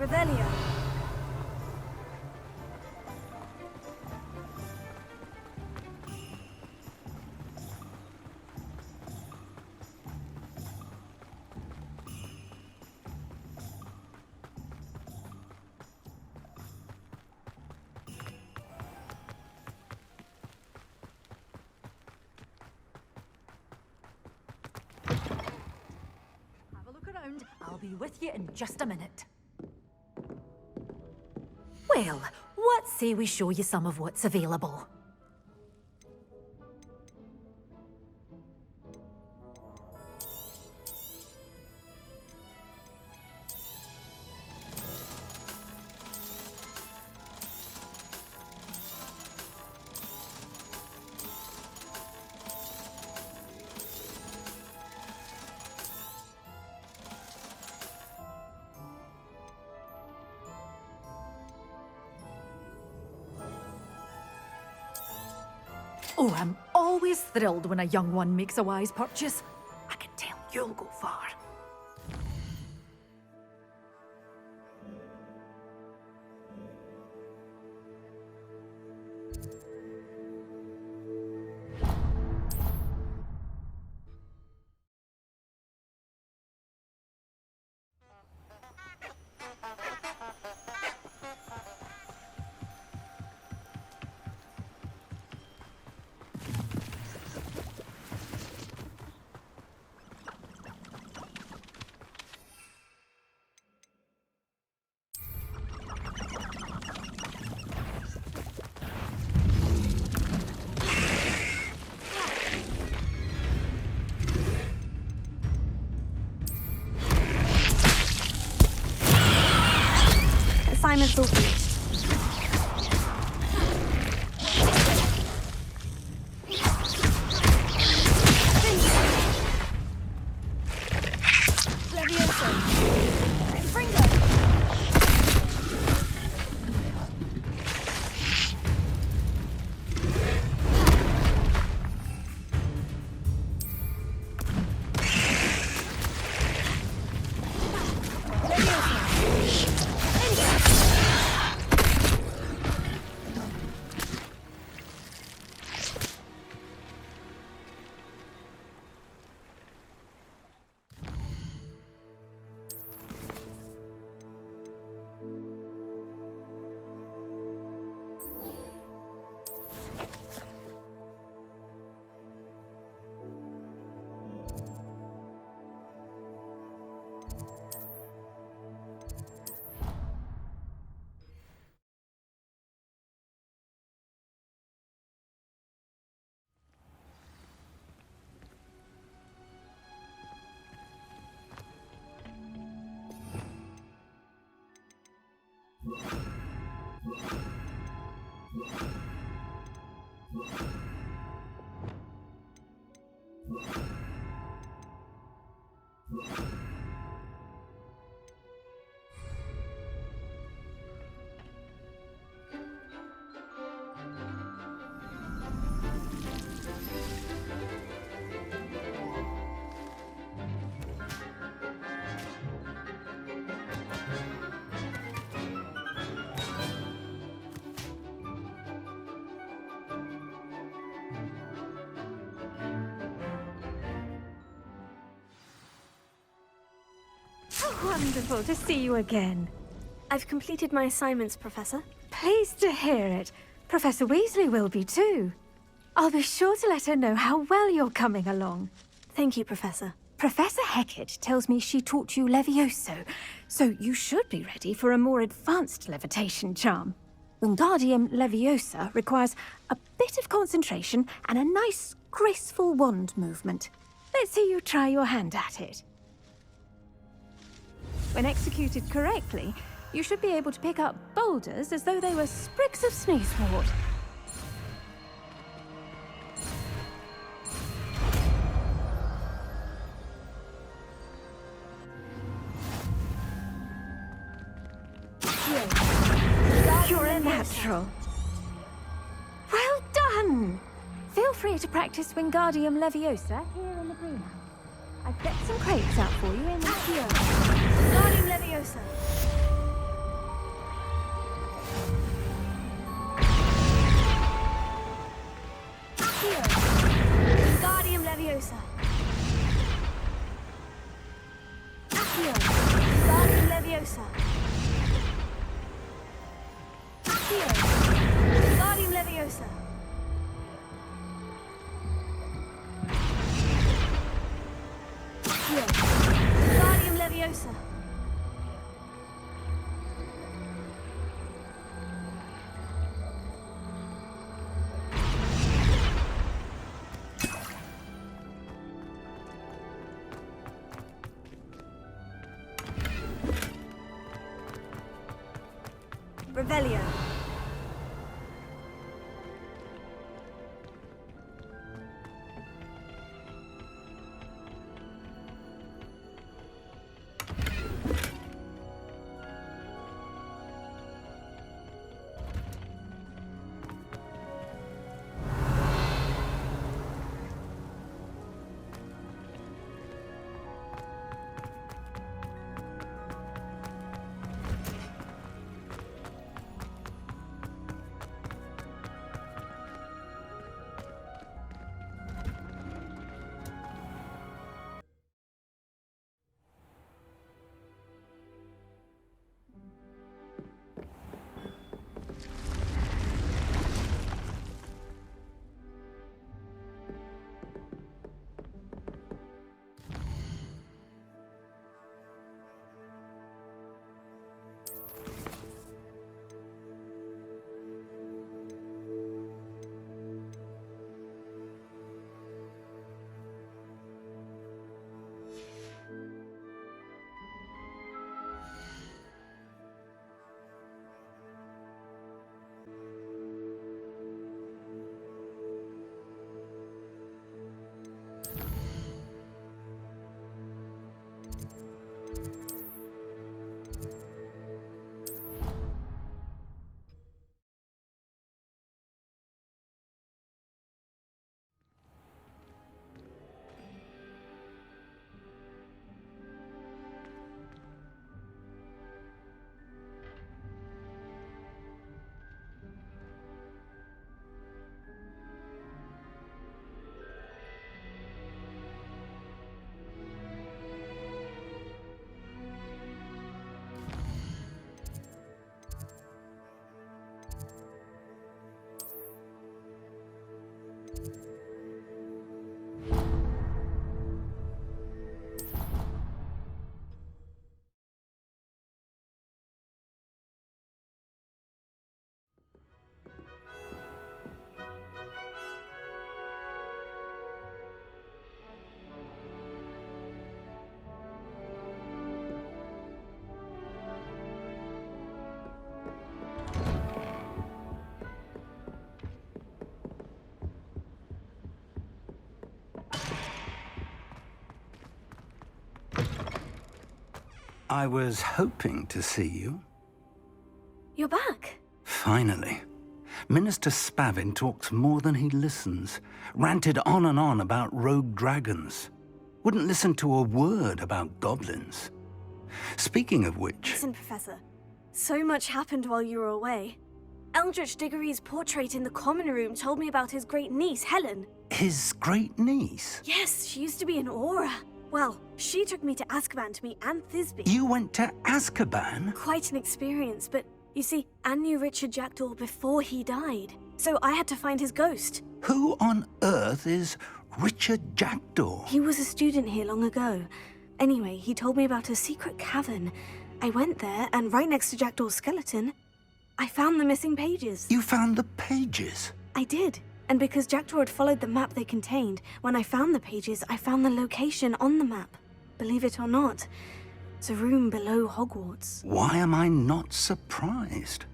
Revelio. I'll be with you in just a minute. Well, what say we show you some of what's available? Oh, I'm always thrilled when a young one makes a wise purchase. I can tell you'll go far. Assignment's all finished. Wonderful to see you again. I've completed my assignments, Professor. Pleased to hear it. Professor Weasley will be too. I'll be sure to let her know how well you're coming along. Thank you, Professor. Professor Hecat tells me she taught you Levioso, so you should be ready for a more advanced levitation charm. Wingardium Leviosa requires a bit of concentration and a nice, graceful wand movement. Let's see you try your hand at it. When executed correctly, you should be able to pick up boulders as though they were sprigs of sneezewort. You're a natural. Well done! Feel free to practice Wingardium Leviosa here in the greenhouse. I've kept some crates out for you in the kiosk. Wingardium Leviosa. Accio! Wingardium Leviosa! Accio! Wingardium Leviosa! Accio! Wingardium Leviosa! Accio! Wingardium Leviosa! Revelio. I was hoping to see you. You're back. Finally. Minister Spavin talks more than he listens. Ranted on and on about rogue dragons. Wouldn't listen to a word about goblins. Speaking of which... Listen, Professor. So much happened while you were away. Eldritch Diggory's portrait in the common room told me about his great niece, Helen. His great niece? Yes, she used to be an Aura. Well, she took me to Azkaban to meet Anne Thisbe. You went to Azkaban? Quite an experience, but you see, Anne knew Richard Jackdaw before he died. So I had to find his ghost. Who on earth is Richard Jackdaw? He was a student here long ago. Anyway, he told me about a secret cavern. I went there, and right next to Jackdaw's skeleton, I found the missing pages. You found the pages? I did. And because Jackdaw had followed the map they contained, when I found the pages, I found the location on the map. Believe it or not, it's a room below Hogwarts. Why am I not surprised?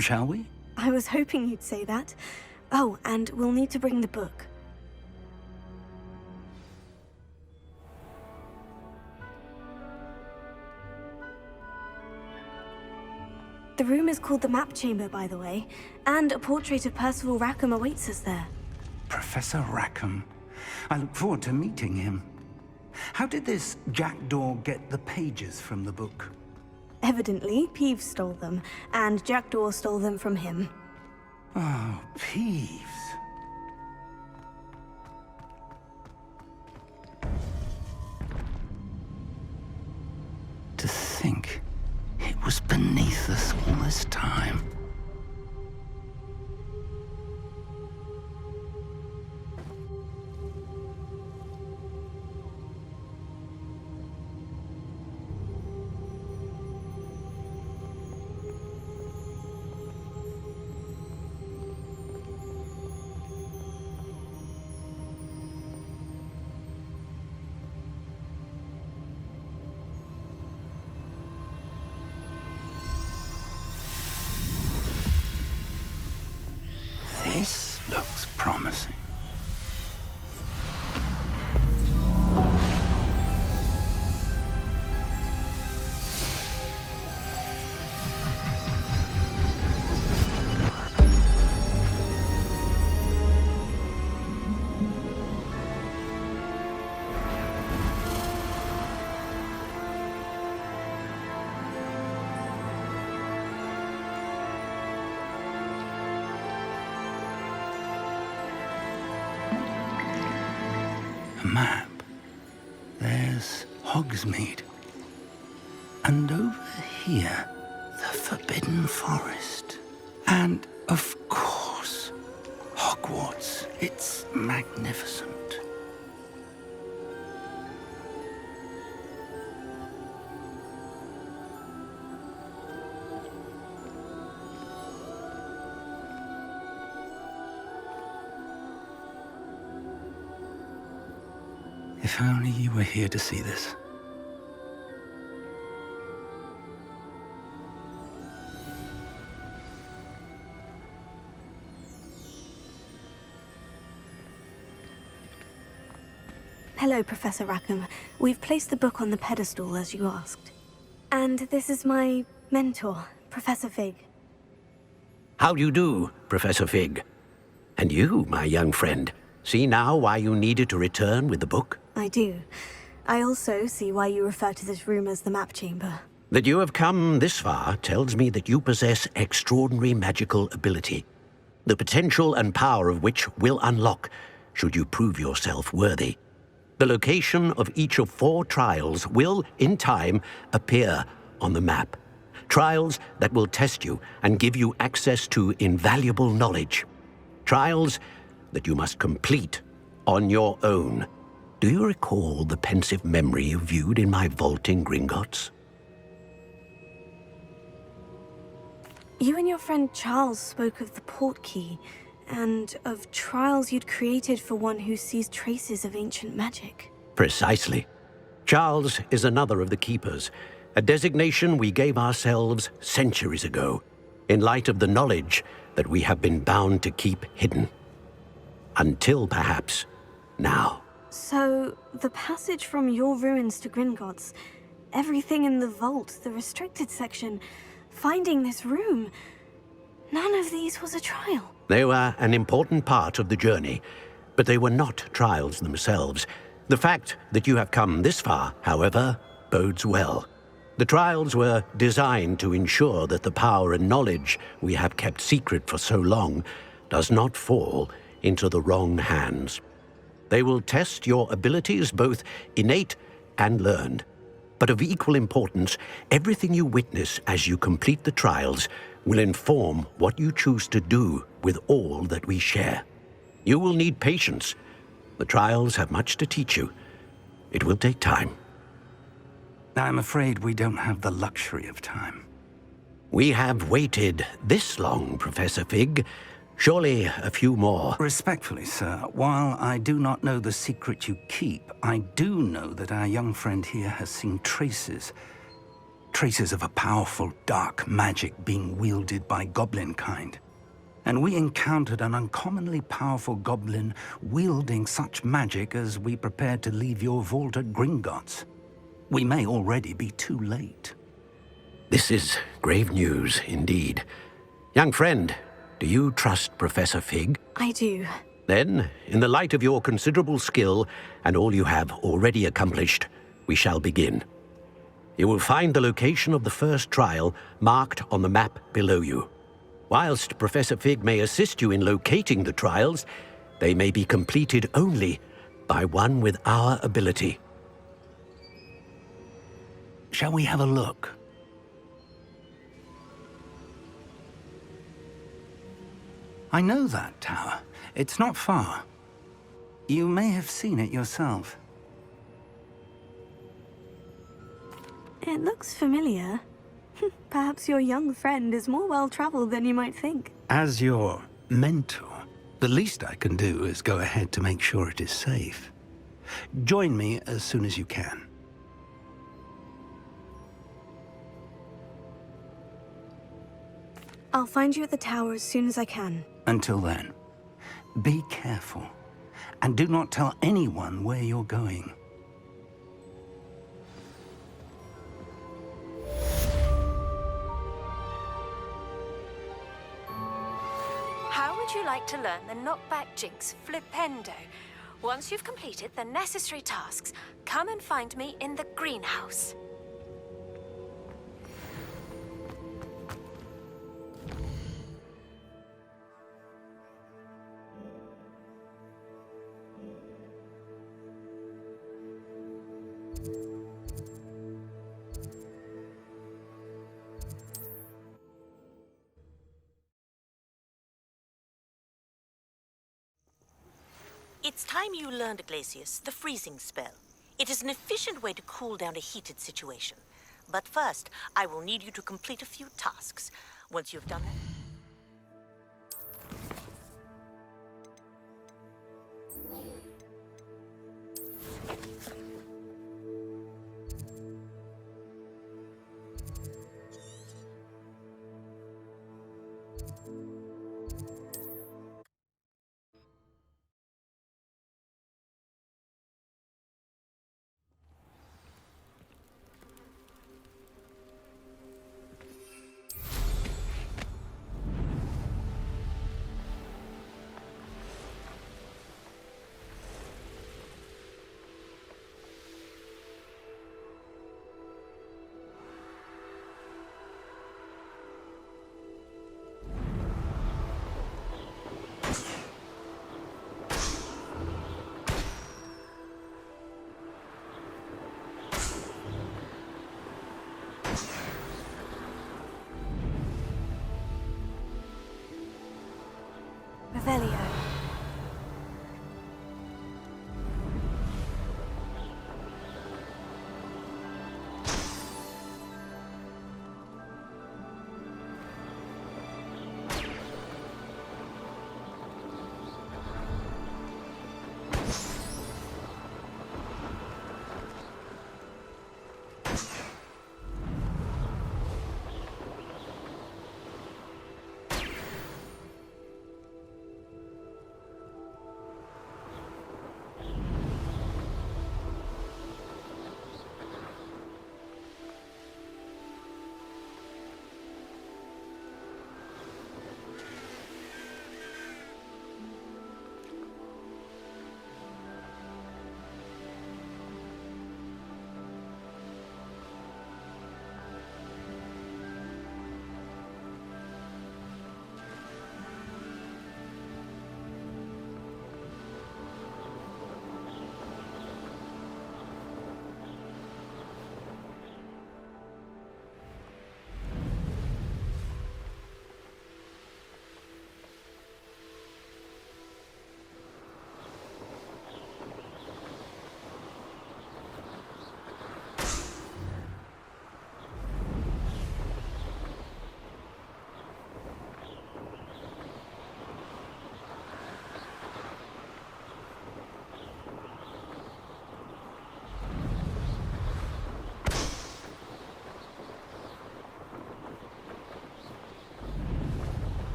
Shall we? I was hoping you'd say that. Oh, and we'll need to bring the book. The room is called the Map Chamber, by the way, and a portrait of Percival Rackham awaits us there. Professor Rackham. I look forward to meeting him. How did this Jackdaw get the pages from the book? Evidently, Peeves stole them, and Jackdaw stole them from him. Oh, Peeves. this all this time? This looks promising. A map. There's Hogsmeade. And over here, the Forbidden Forest. And, of course, Hogwarts. It's magnificent. If only you were here to see this. Hello, Professor Rackham. We've placed the book on the pedestal as you asked. And this is my mentor, Professor Fig. How do you do, Professor Fig? And you, my young friend, see now why you needed to return with the book? I do. I also see why you refer to this room as the map chamber. That you have come this far tells me that you possess extraordinary magical ability, the potential and power of which will unlock should you prove yourself worthy. The location of each of 4 trials will, in time, appear on the map. Trials that will test you and give you access to invaluable knowledge. Trials that you must complete on your own. Do you recall the pensive memory you viewed in my vault in Gringotts? You and your friend Charles spoke of the portkey, and of trials you'd created for one who sees traces of ancient magic. Precisely. Charles is another of the Keepers, a designation we gave ourselves centuries ago, in light of the knowledge that we have been bound to keep hidden. Until, perhaps, now. So, the passage from your ruins to Gringotts, everything in the vault, the restricted section, finding this room, none of these was a trial. They were an important part of the journey, but they were not trials themselves. The fact that you have come this far, however, bodes well. The trials were designed to ensure that the power and knowledge we have kept secret for so long does not fall into the wrong hands. They will test your abilities, both innate and learned. But of equal importance, everything you witness as you complete the trials will inform what you choose to do with all that we share. You will need patience. The trials have much to teach you. It will take time. I'm afraid we don't have the luxury of time. We have waited this long, Professor Fig. Surely a few more. Respectfully, sir, while I do not know the secret you keep, I do know that our young friend here has seen traces of a powerful dark magic being wielded by goblin kind. And we encountered an uncommonly powerful goblin wielding such magic as we prepared to leave your vault at Gringotts. We may already be too late. This is grave news indeed. Young friend, do you trust Professor Fig? I do. Then, in the light of your considerable skill and all you have already accomplished, we shall begin. You will find the location of the first trial marked on the map below you. Whilst Professor Fig may assist you in locating the trials, they may be completed only by one with our ability. Shall we have a look? I know that tower. It's not far. You may have seen it yourself. It looks familiar. Perhaps your young friend is more well-traveled than you might think. As your mentor, the least I can do is go ahead to make sure it is safe. Join me as soon as you can. I'll find you at the tower as soon as I can. Until then, be careful, and do not tell anyone where you're going. How would you like to learn the knockback jinx flipendo? Once you've completed the necessary tasks, come and find me in the greenhouse. It's time you learned, Glacius, the freezing spell. It is an efficient way to cool down a heated situation. But first, I will need you to complete a few tasks. Once you've done that... Revelio.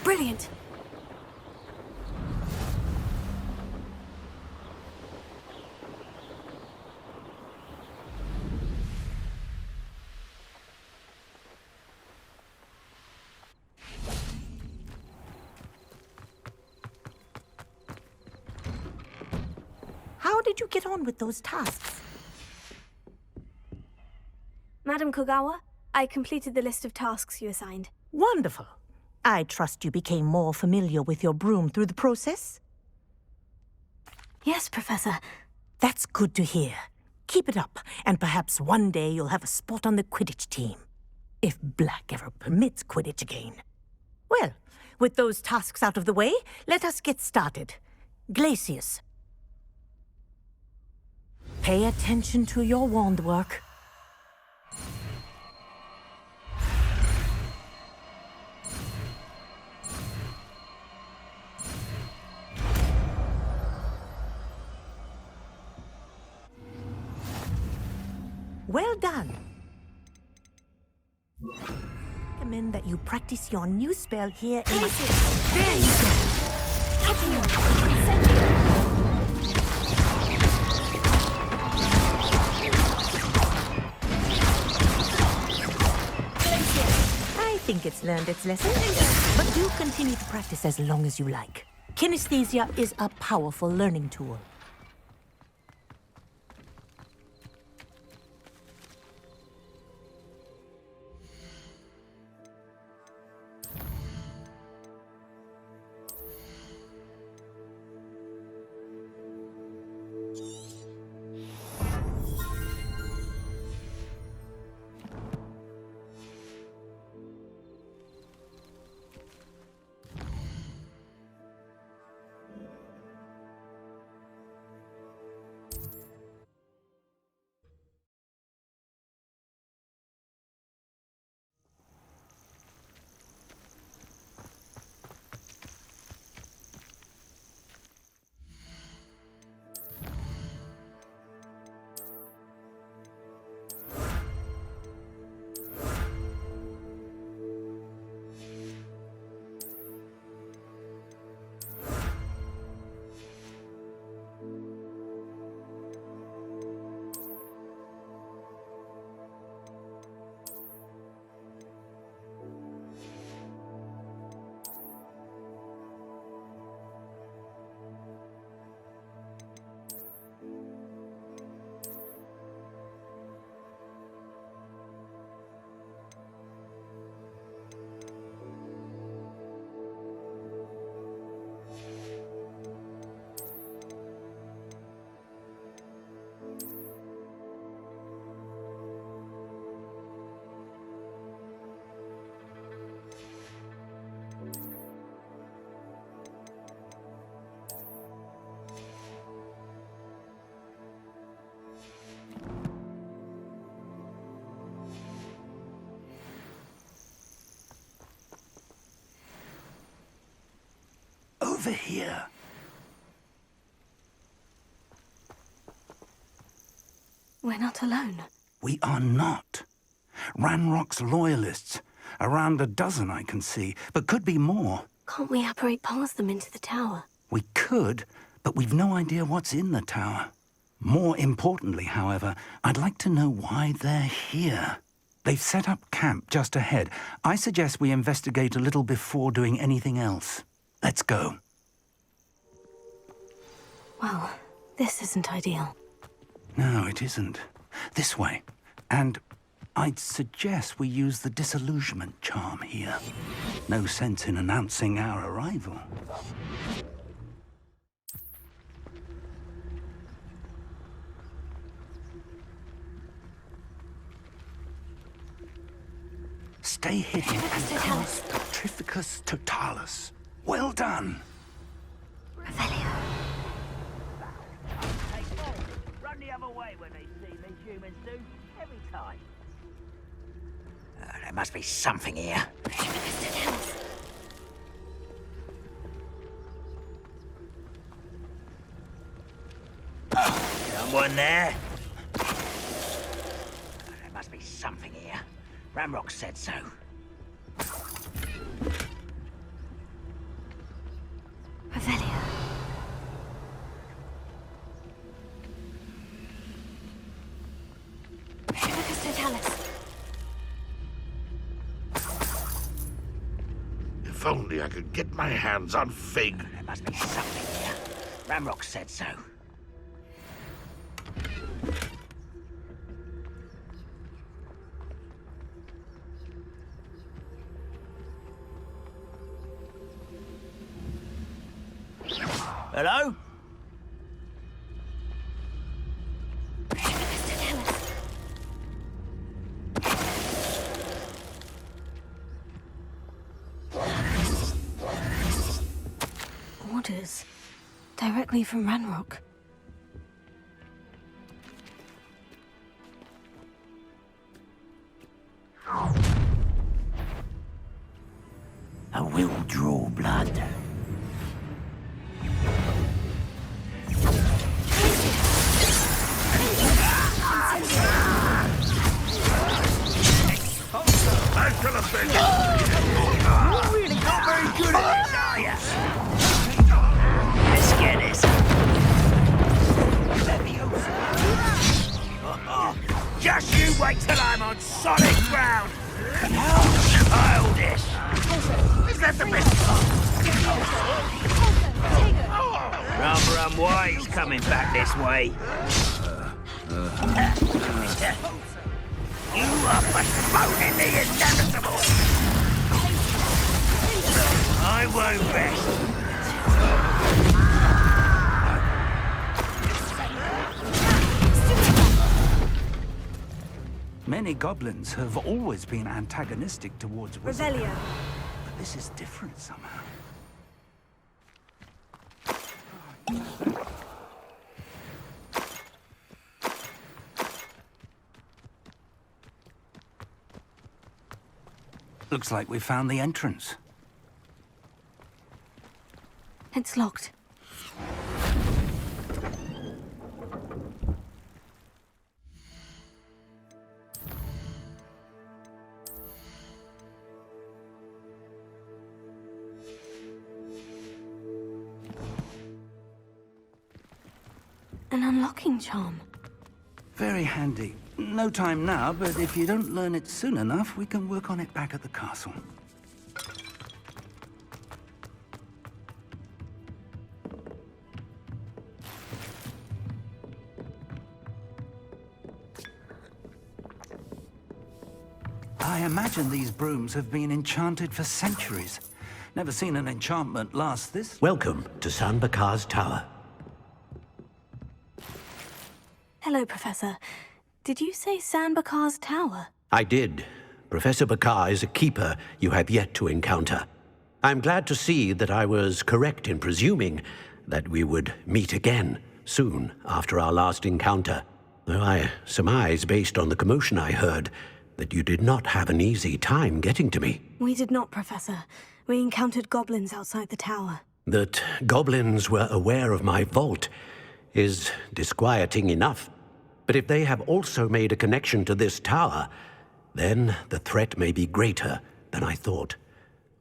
Brilliant. How did you get on with those tasks? Madam Kogawa, I completed the list of tasks you assigned. Wonderful. I trust you became more familiar with your broom through the process? Yes, Professor. That's good to hear. Keep it up, and perhaps one day you'll have a spot on the Quidditch team. If Black ever permits Quidditch again. Well, with those tasks out of the way, let us get started. Glacius. Pay attention to your wand work. Well done. I recommend that you practice your new spell here in my... There you go. I think it's learned its lesson, but do continue to practice as long as you like. Kinesthesia is a powerful learning tool. Over here. We're not alone. We are not. Ranrock's loyalists. Around a dozen I can see, but could be more. Can't we apparate past them into the tower? We could, but we've no idea what's in the tower. More importantly, however, I'd like to know why they're here. They've set up camp just ahead. I suggest we investigate a little before doing anything else. Let's go. Well, this isn't ideal. No, it isn't. This way. And I'd suggest we use the disillusionment charm here. No sense in announcing our arrival. Stay hidden and cast Petrificus Totalis. Well done. Revelio. Run the other way when they see me, humans do. Every time. There must be something here. Someone there? There must be something here. Ramrock said so. Revelio. Petrificus Totalis. If only I could get my hands on Fig. There must be something here. Ramrock said so. Hello? Directly from Ranrock. I will draw blood. I shall have been. You're really not very good at this, are you? Let's get this. Just you wait till I'm on solid ground. How childish. Is that the best? Rum Y's coming back this way. You are postponing the inevitable. I won't rest. Many goblins have always been antagonistic towards wizards. Revelio. But this is different somehow. Looks like we found the entrance. It's locked. An unlocking charm. Very handy. No time now, but if you don't learn it soon enough, we can work on it back at the castle. I imagine these brooms have been enchanted for centuries. Never seen an enchantment last this. Welcome to San Bakar's Tower. Hello, Professor. Did you say San Bakar's Tower? I did. Professor Bakar is a keeper you have yet to encounter. I'm glad to see that I was correct in presuming that we would meet again soon after our last encounter. Though I surmise, based on the commotion I heard, that you did not have an easy time getting to me. We did not, Professor. We encountered goblins outside the tower. That goblins were aware of my vault is disquieting enough. But if they have also made a connection to this tower, then the threat may be greater than I thought.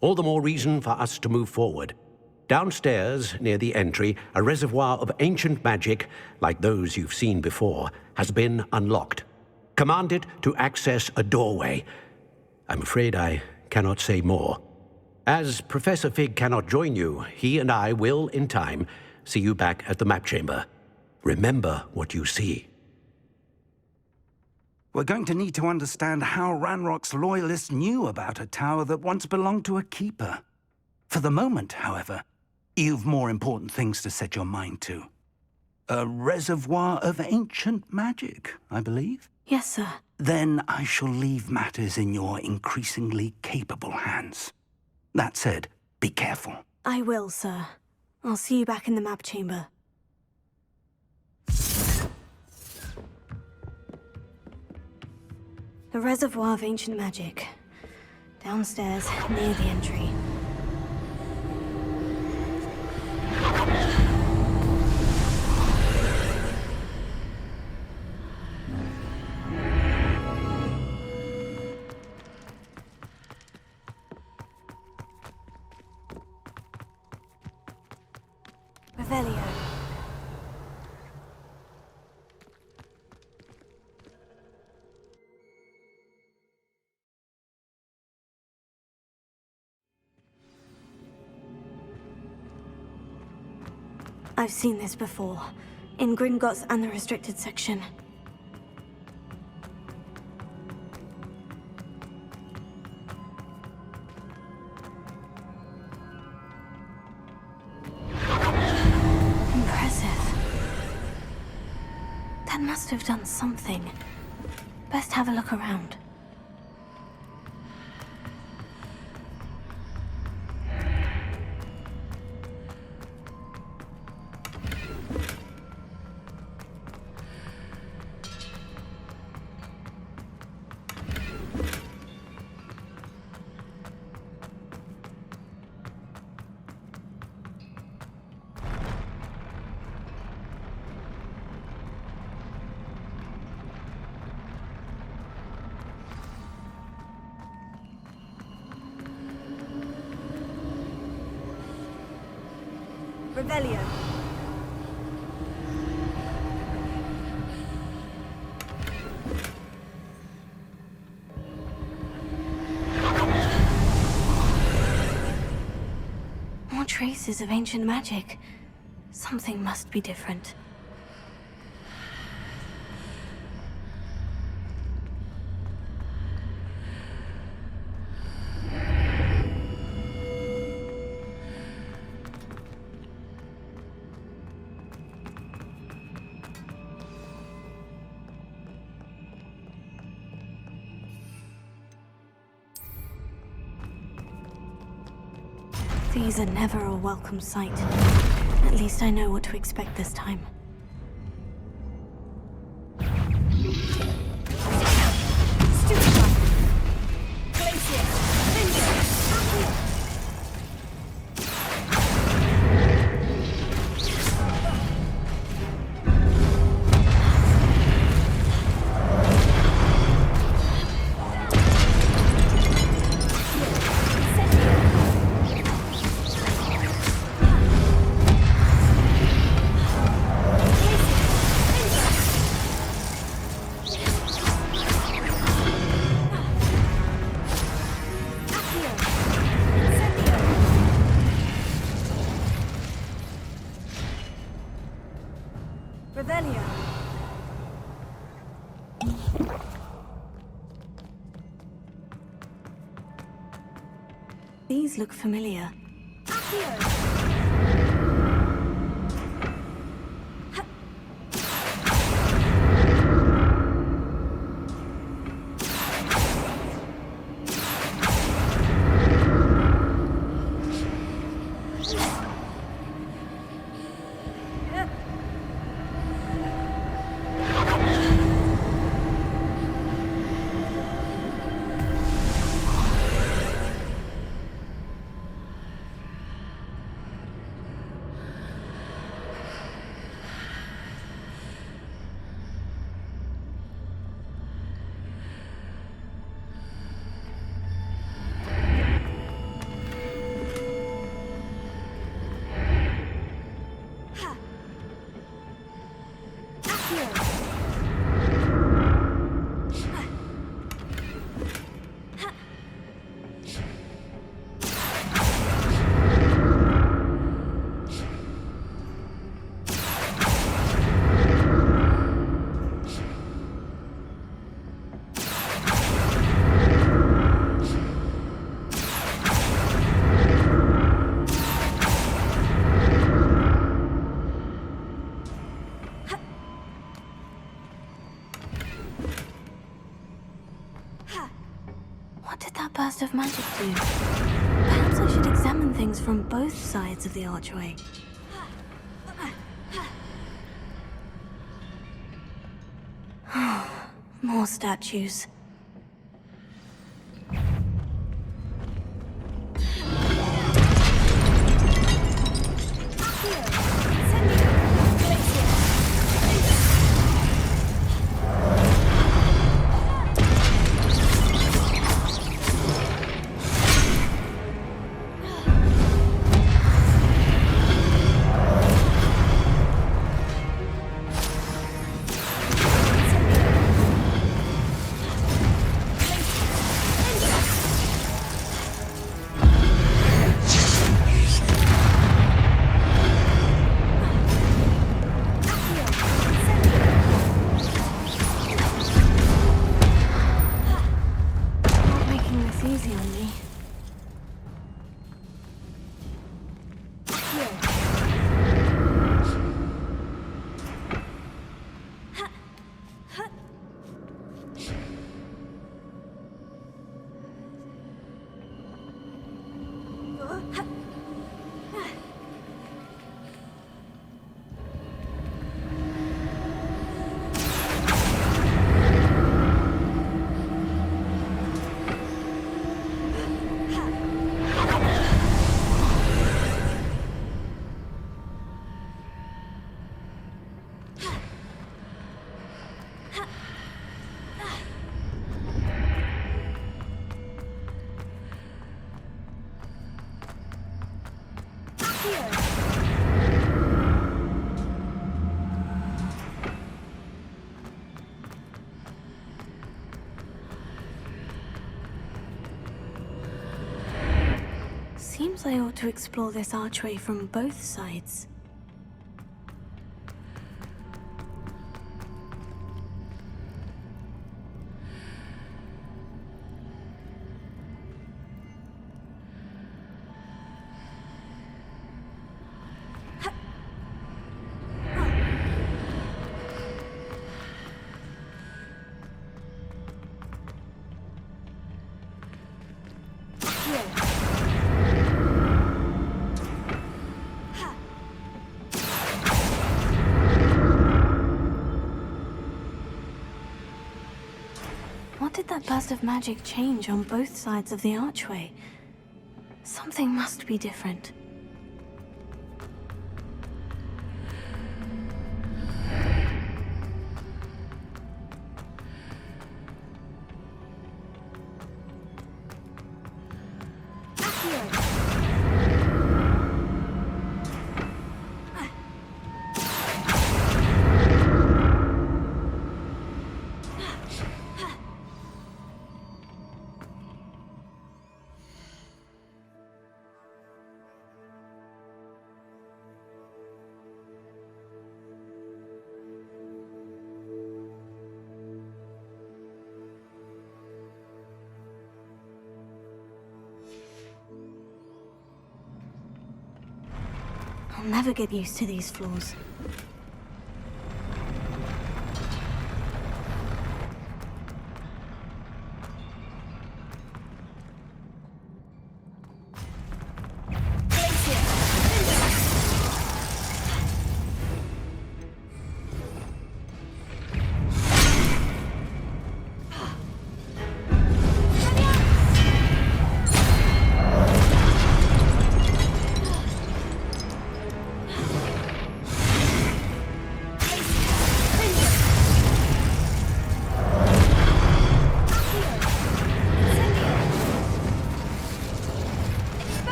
All the more reason for us to move forward. Downstairs, near the entry, a reservoir of ancient magic, like those you've seen before, has been unlocked. Command it to access a doorway. I'm afraid I cannot say more. As Professor Fig cannot join you, he and I will, in time, see you back at the map chamber. Remember what you see. We're going to need to understand how Ranrock's loyalists knew about a tower that once belonged to a keeper. For the moment, however, you've more important things to set your mind to. A reservoir of ancient magic, I believe? Yes, sir. Then I shall leave matters in your increasingly capable hands. That said, be careful. I will, sir. I'll see you back in the map chamber. The reservoir of ancient magic. Downstairs, near the entry. Revelio. I've seen this before, in Gringotts and the restricted section. Impressive. That must have done something. Best have a look around. Revelio. More traces of ancient magic. Something must be different. These are never a welcome sight. At least I know what to expect this time. Revelio. These look familiar. What did that burst of magic do? Perhaps I should examine things from both sides of the archway. More statues. seems I ought to explore this archway from both sides. What did that burst of magic change on both sides of the archway? Something must be different. I'll never get used to these floors.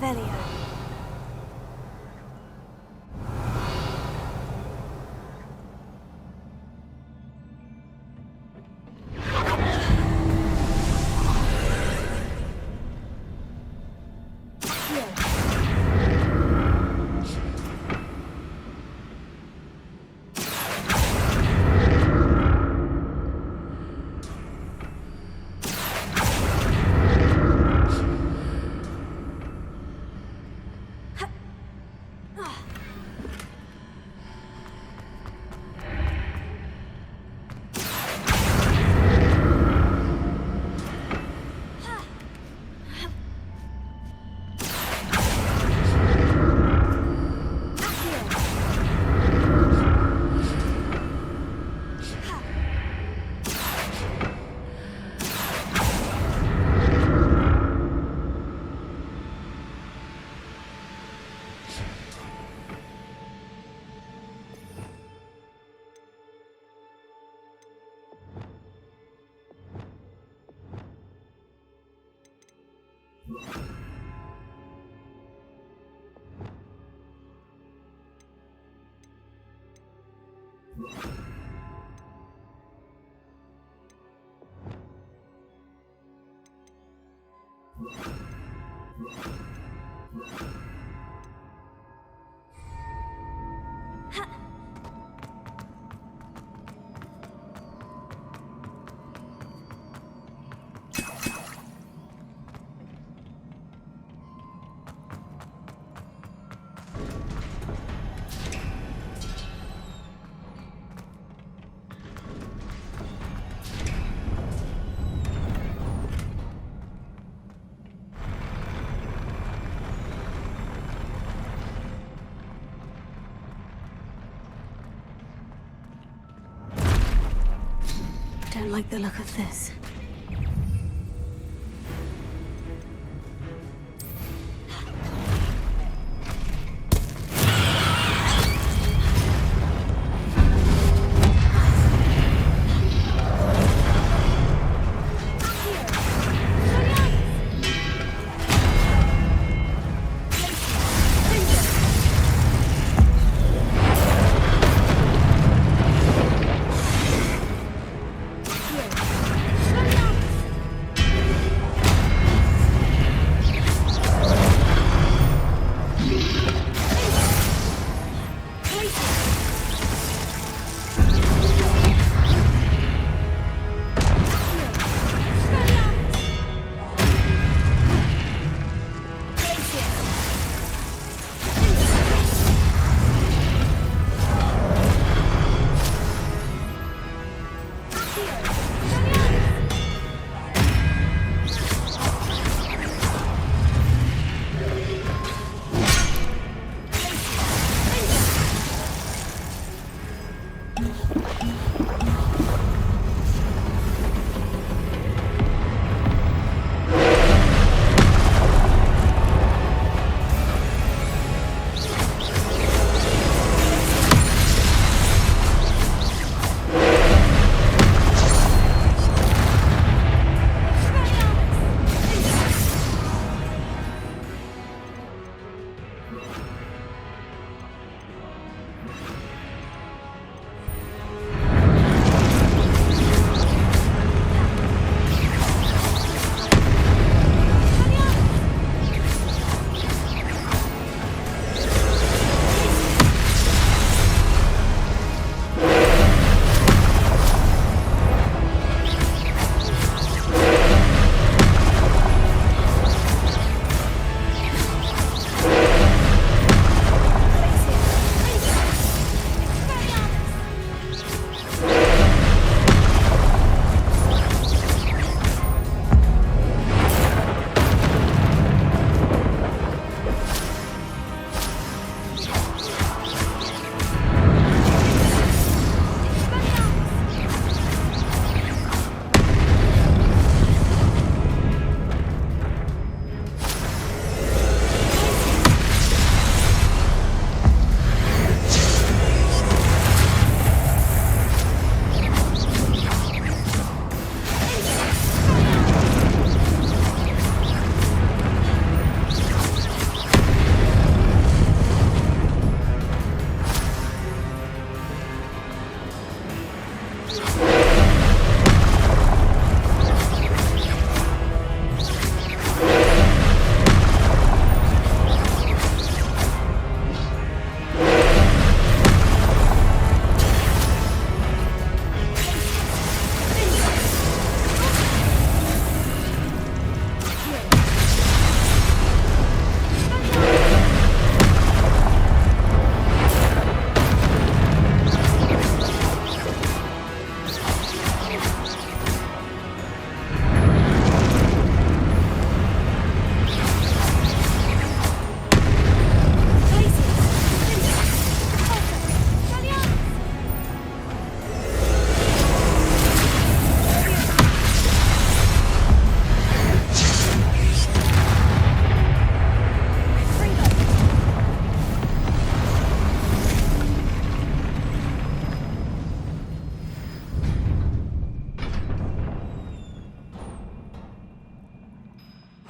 Revelio. Don't like the look of this.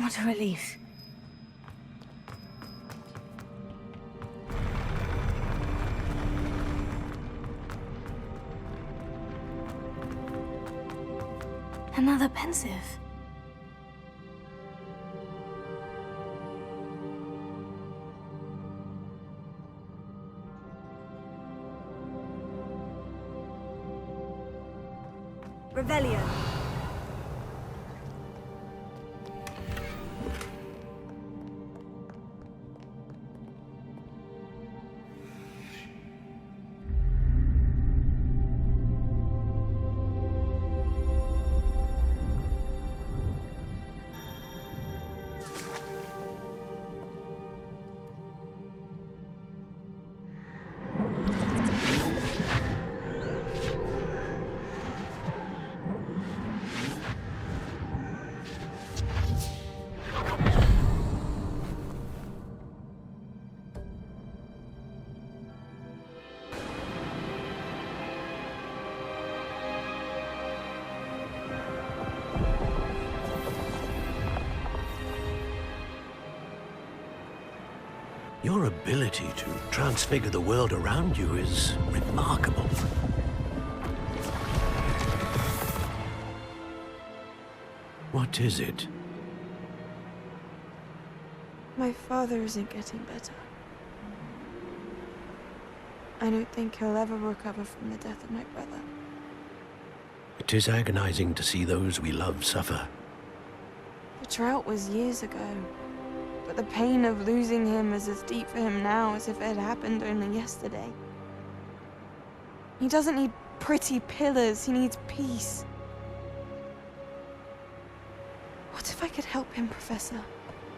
What a relief. Another pensive. Revelio. Your ability to transfigure the world around you is remarkable. What is it? My father isn't getting better. I don't think he'll ever recover from the death of my brother. It is agonizing to see those we love suffer. The drought was years ago, but the pain of losing him is as deep for him now as if it had happened only yesterday. He doesn't need pretty pillars, he needs peace. What if I could help him, Professor?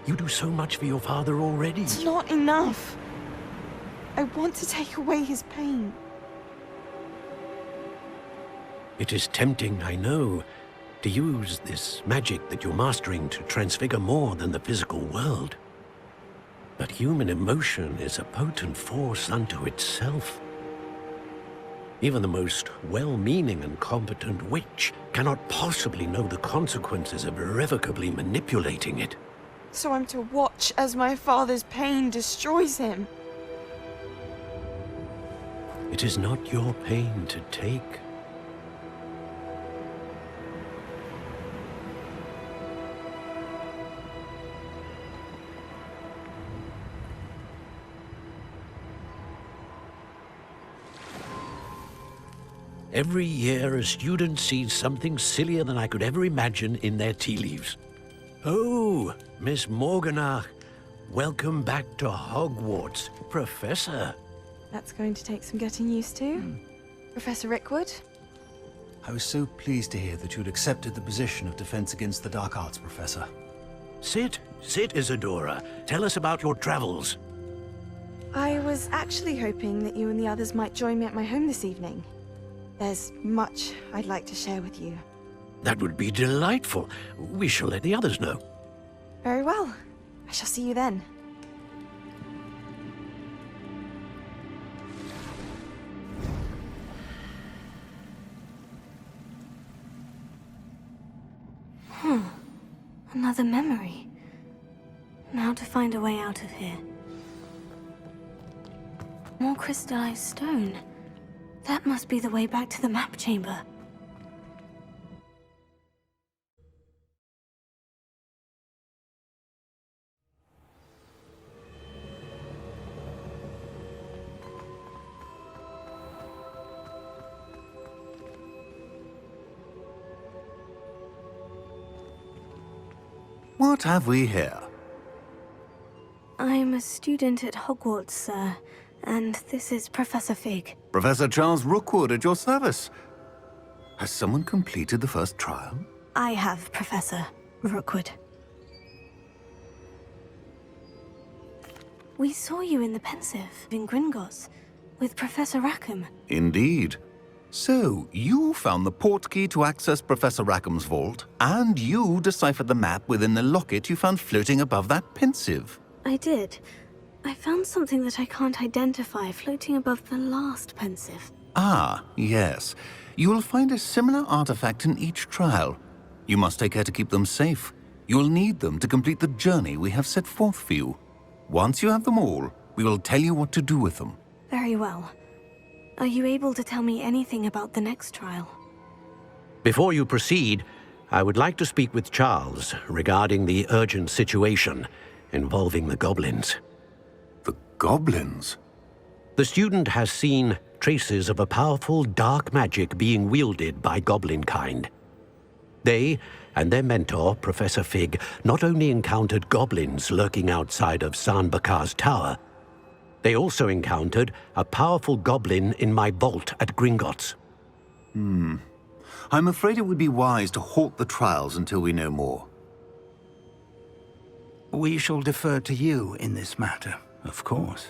You do so much for your father already. It's not enough. I want to take away his pain. It is tempting, I know, to use this magic that you're mastering to transfigure more than the physical world. But human emotion is a potent force unto itself. Even the most well-meaning and competent witch cannot possibly know the consequences of irrevocably manipulating it. So I'm to watch as my father's pain destroys him. It is not your pain to take. Every year, a student sees something sillier than I could ever imagine in their tea leaves. Oh, Miss Morganach, welcome back to Hogwarts, Professor. That's going to take some getting used to. Professor Rickwood? I was so pleased to hear that you'd accepted the position of Defense Against the Dark Arts, Professor. Sit, Isadora. Tell us about your travels. I was actually hoping that you and the others might join me at my home this evening. There's much I'd like to share with you. That would be delightful. We shall let the others know. Very well. I shall see you then. Another memory. Now to find a way out of here. More crystallized stone. That must be the way back to the map chamber. What have we here? I'm a student at Hogwarts, sir, and this is Professor Fig. Professor Charles Rookwood at your service. Has someone completed the first trial? I have, Professor Rookwood. We saw you in the Pensive in Gringotts with Professor Rackham. Indeed. So, you found the portkey to access Professor Rackham's vault, and you deciphered the map within the locket you found floating above that Pensive. I did. I found something that I can't identify floating above the last Pensive. Ah, yes. You will find a similar artifact in each trial. You must take care to keep them safe. You will need them to complete the journey we have set forth for you. Once you have them all, we will tell you what to do with them. Very well. Are you able to tell me anything about the next trial? Before you proceed, I would like to speak with Charles regarding the urgent situation involving the goblins. The goblins? The student has seen traces of a powerful dark magic being wielded by goblin kind. They and their mentor, Professor Fig, not only encountered goblins lurking outside of San Bakar's tower, they also encountered a powerful goblin in my vault at Gringotts. I'm afraid it would be wise to halt the trials until we know more. We shall defer to you in this matter, of course.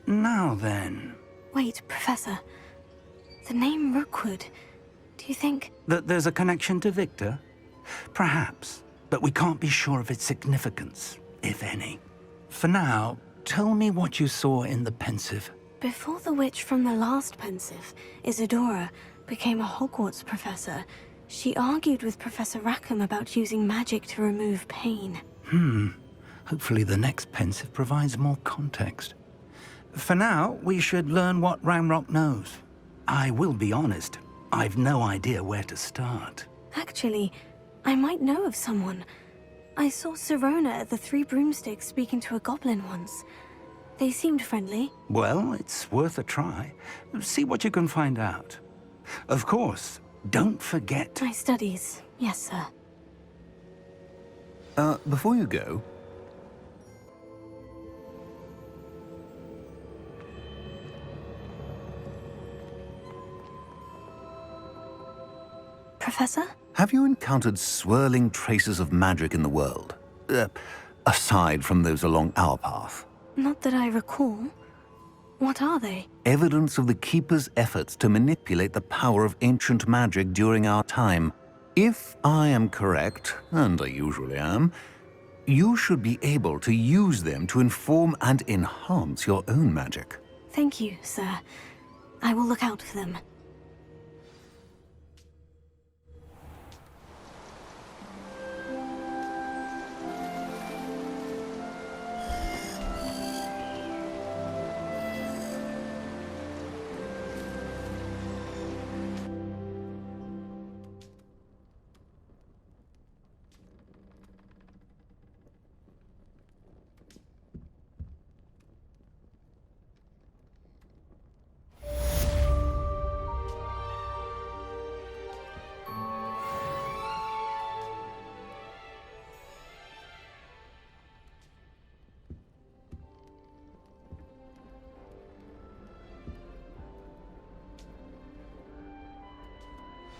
Now then... Wait, Professor. The name Rookwood. Do you think... That there's a connection to Victor? Perhaps, but we can't be sure of its significance, if any. For now, tell me what you saw in the Pensive. Before the witch from the last Pensive, Isadora, became a Hogwarts professor, she argued with Professor Rackham about using magic to remove pain. Hopefully the next Pensive provides more context. For now, we should learn what Ranrock knows. I will be honest, I've no idea where to start. Actually, I might know of someone. I saw Sirona at the Three Broomsticks speaking to a goblin once. They seemed friendly. Well, it's worth a try. See what you can find out. Of course, don't forget... My studies, yes, sir. Before you go... Professor? Have you encountered swirling traces of magic in the world? Aside from those along our path? Not that I recall. What are they? Evidence of the Keeper's efforts to manipulate the power of ancient magic during our time. If I am correct, and I usually am, you should be able to use them to inform and enhance your own magic. Thank you, sir. I will look out for them.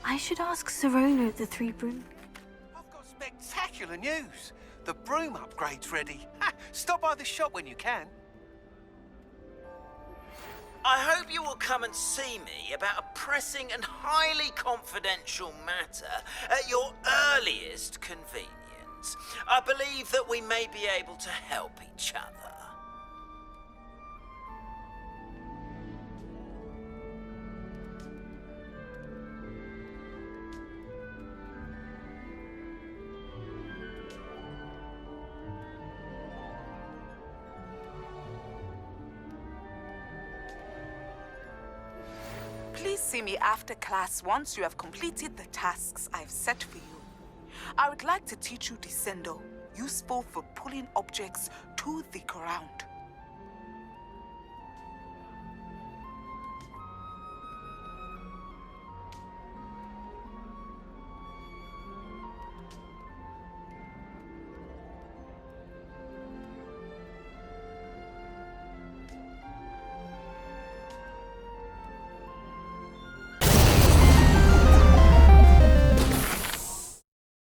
I should ask Sirona of the Three Broom. I've got spectacular news. The broom upgrade's ready. Ha! Stop by the shop when you can. I hope you will come and see me about a pressing and highly confidential matter at your earliest convenience. I believe that we may be able to help each other. Please see me after class once you have completed the tasks I've set for you. I would like to teach you Descendo, useful for pulling objects to the ground.